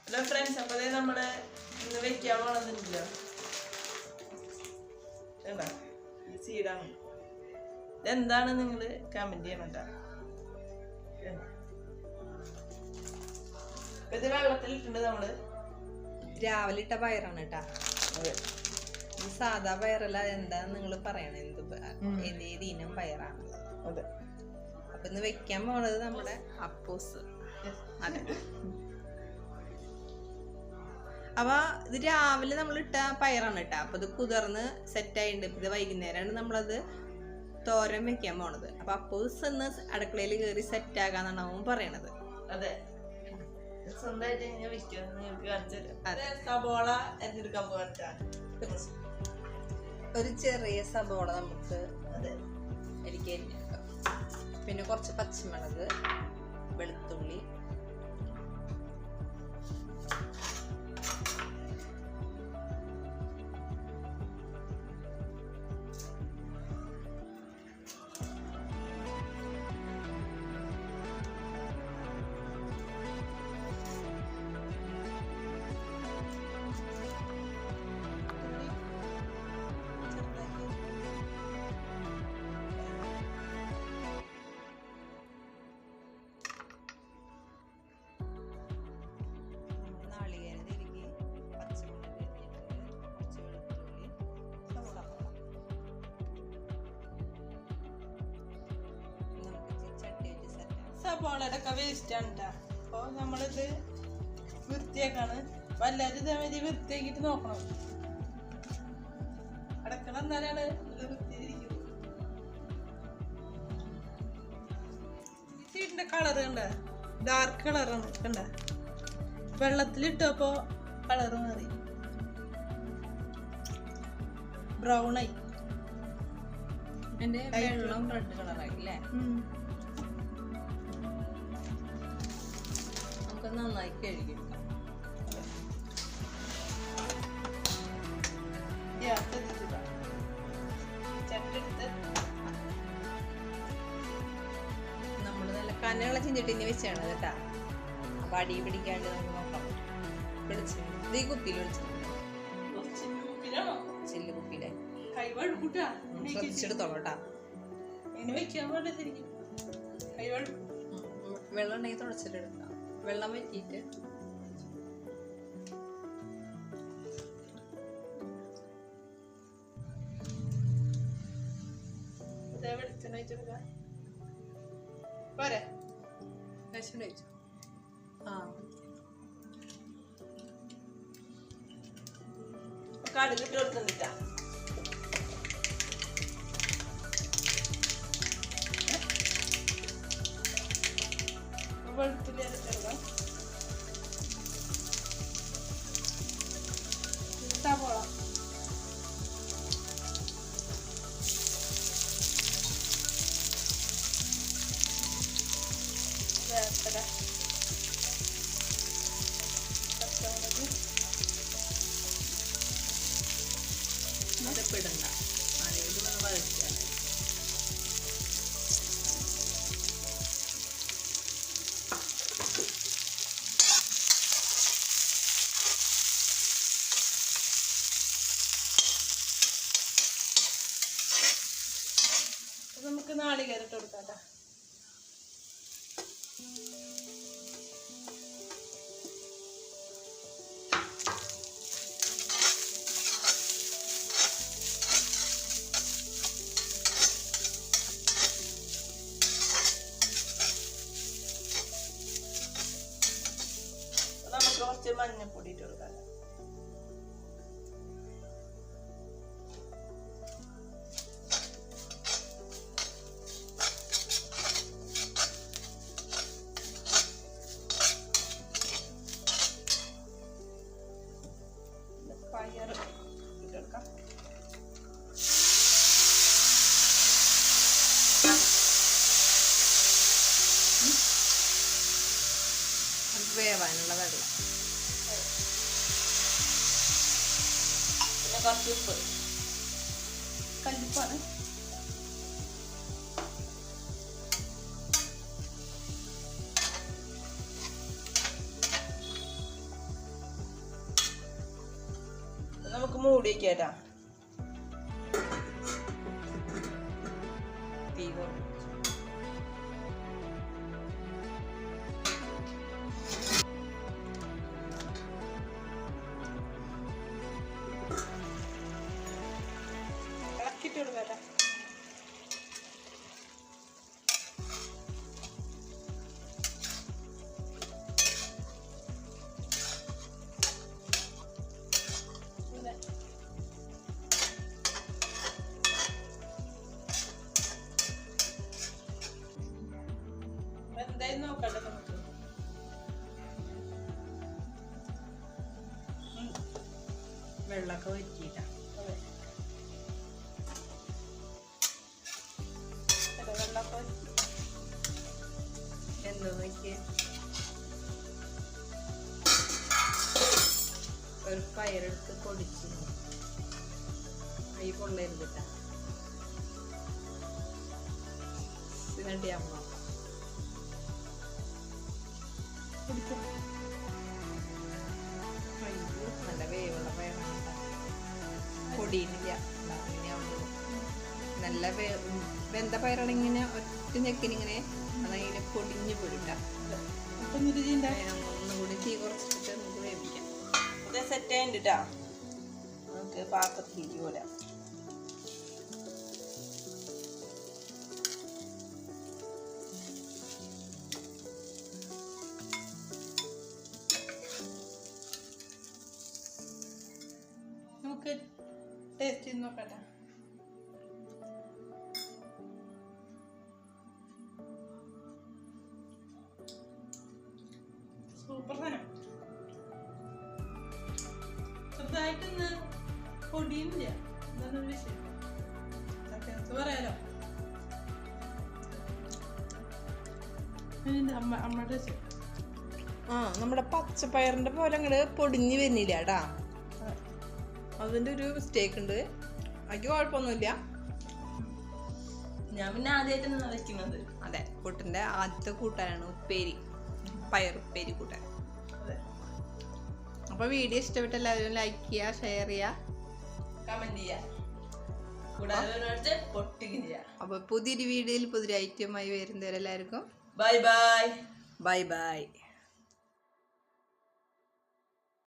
Hello friends, അപ്പോൾ നമ്മൾ ഇന്ന് വെക്കാൻ പോകണമെന്നില്ല. എന്താ ഈ സീഡാണ്, ഇതെന്താണ് നിങ്ങൾ കമൻറ്റ് ചെയ്യണം കേട്ടോ. ഇത് വെള്ളത്തിലിട്ടുണ്ട്. നമ്മൾ രാവിലെ ഇട്ട പയറാണ് കേട്ടാ. ഈ സാധാ പയറല്ല, എന്താന്ന് നിങ്ങൾ പറയണേ, ഏത് ഇനം പയറാണ്. അതെ. അപ്പൊ ഇന്ന് വെക്കാൻ പോണത് നമ്മുടെ അപ്പോസ്. അതെ. അപ്പൊ ഇത് രാവിലെ നമ്മൾ ഇട്ട പയറാണ് കേട്ടാ. അപ്പൊ ഇത് കുതിർന്ന് സെറ്റ് ആയിട്ടുണ്ട്. ഇത് വൈകുന്നേരമാണ് നമ്മളത് തോരൻ വെക്കാൻ പോണത്. അപ്പൊ അപ്പോസ് ഒന്ന് അടുക്കളയിൽ കയറി സെറ്റ് ആകാന്നാണ് അവൻ പറയണത്. അതെ, സ്വന്തമായിട്ട് ഞാൻ വെക്കാം. നിങ്ങൾക്ക് കാണിച്ചു തരാം. സബോള എന്തെടുക്കാൻ പോകാൻ, ഒരു ചെറിയ സബോള നമുക്ക് എനിക്ക് അരിഞ്ഞെടുക്കാം. പിന്നെ കുറച്ച് പച്ചമുളക്, വെളുത്തുള്ളി, സബോളയുടെ ഒക്കെ വേസ്റ്റ് ആണ് കേട്ടോ. അപ്പോൾ നമ്മളിത് വൃത്തിയാക്കാണ്. വല്ലാതെ ഇതേമാതിരി വൃത്തിയാക്കിയിട്ട് നോക്കണം. അടക്കണം, എന്നാലാണ് ഇത് വൃത്തിയായിരിക്കുന്നത്. ഈ സീഡിന്റെ കളർ കണ്ട, ഡാർക്ക് കളറാണ് കണ്ട. വെള്ളത്തിലിട്ടപ്പോ കളർ മാറി, ബ്രൗൺ ആയി. എന്റെ വെള്ളം റെഡ് കളറായി അല്ലേ? നന്നായി കഴുകിയെടുക്കാം. നമ്മള് നല്ല കനയുള്ള ചിന്തിട്ടിന് വെച്ചാണ് കേട്ടാ. അപ്പൊ അടി പിടിക്കാണ്ട് നമുക്ക് നോക്കാം. ഇത് ഈ കുപ്പിയിൽ ചില്ല് കുപ്പിയിലെ ശ്രദ്ധിച്ചെടുത്തോളൂട്ടാ. വെള്ളം ഉണ്ടെങ്കിൽ തുടച്ചിട്ടെടുക്കാം. വെള്ളം വറ്റിയിട്ട് കടുകിട്ട് കൊടുക്കുന്നില്ല. വെളുത്തുള്ളി അരച്ചെടുക്കാം. സവോള, വേപ്പില, പച്ചമുളക്, മരപ്പിടണ്ട. ഇതൊന്ന് വഴറ്റിയാണ്. നമുക്ക് നാളികേരം ഇട്ട് കൊടുക്കാം. നമുക്ക് കുറച്ച് മഞ്ഞപ്പൊടി ഇട്ട് കൊടുക്കാം. പയർ ഇട്ടെടുക്കാം. വേവാനുള്ള വെള്ളം, പിന്നെ കുറച്ച് ഉപ്പ്, കല്ലുപ്പാണ്. മൂടി വയ്ക്കാട്ടാ. തീ കുറച്ച് ഇളക്കിട്ട് കൊടുക്കാട്ടാ. എന്തായാലും നോക്കട്ടെ നമുക്ക്. വെള്ളമൊക്കെ വറ്റിയിട്ടാ. വെള്ളമൊക്കെ എന്താ നോക്കിയേ, ഒരു പയറെടുത്ത് പൊടിച്ചു ഈ പൊള്ളരുതിട്ടാ. ഇതിനടി അമ്മ നല്ല വേവുള്ള പയറാണ്, പൊടിയില്ല. നല്ല വെന്ത പയറാണ്. ഇങ്ങനെ ഒറ്റ ഞെക്കിനിങ്ങനെ അതങ്ങനെ പൊടിഞ്ഞു പോയിട്ടാ. ഒന്നുകൂടി തീ കുറച്ചിട്ട് നമുക്ക് വേവിക്കാം. ഇത് സെറ്റ് ആയിട്ടാ നമുക്ക് പാത്രത്തിലേക്ക് പോരാം. നമുക്ക് ടേസ്റ്റ് ചെയ്ത് നോക്കട്ടെ. സൂപ്പർ സാധനം. ചെറുതായിട്ടൊന്ന് പൊടിയില്ല, എന്താണ് വിഷയം സത്യാവസ്ഥ പറയാലോ. അമ്മയുടെ നമ്മുടെ പച്ചപ്പയറിന്റെ പോലെ അങ്ങോട്ട് പൊടിഞ്ഞ് വരുന്നില്ല കേട്ടാ. അതിന്റെ ഒരു മിസ്റ്റേക്ക് ഉണ്ട്. എനിക്ക് കുഴപ്പമൊന്നുമില്ല. ഞാൻ പിന്നെ ആദ്യമായിട്ടാണ് വെക്കുന്നത്. അതെ, കൂട്ടിന്റെ ആദ്യത്തെ കൂട്ടാനാണ് ഉപ്പേരി, പയറുപ്പേരി കൂട്ടാൻ. അപ്പൊ വീഡിയോ ഇഷ്ടപ്പെട്ട എല്ലാവരും ലൈക്ക് ചെയ്യുക, ഷെയർ ചെയ്യുക, കമന്റ് ചെയ്യുക, കൂടാതെ പൊട്ടിക്കും ചെയ്യുക. അപ്പൊ പുതിയൊരു വീഡിയോയിൽ പുതിയൊരു ഐറ്റമായി വരുന്നവരെല്ലാവർക്കും ബൈ ബൈ. Bye bye.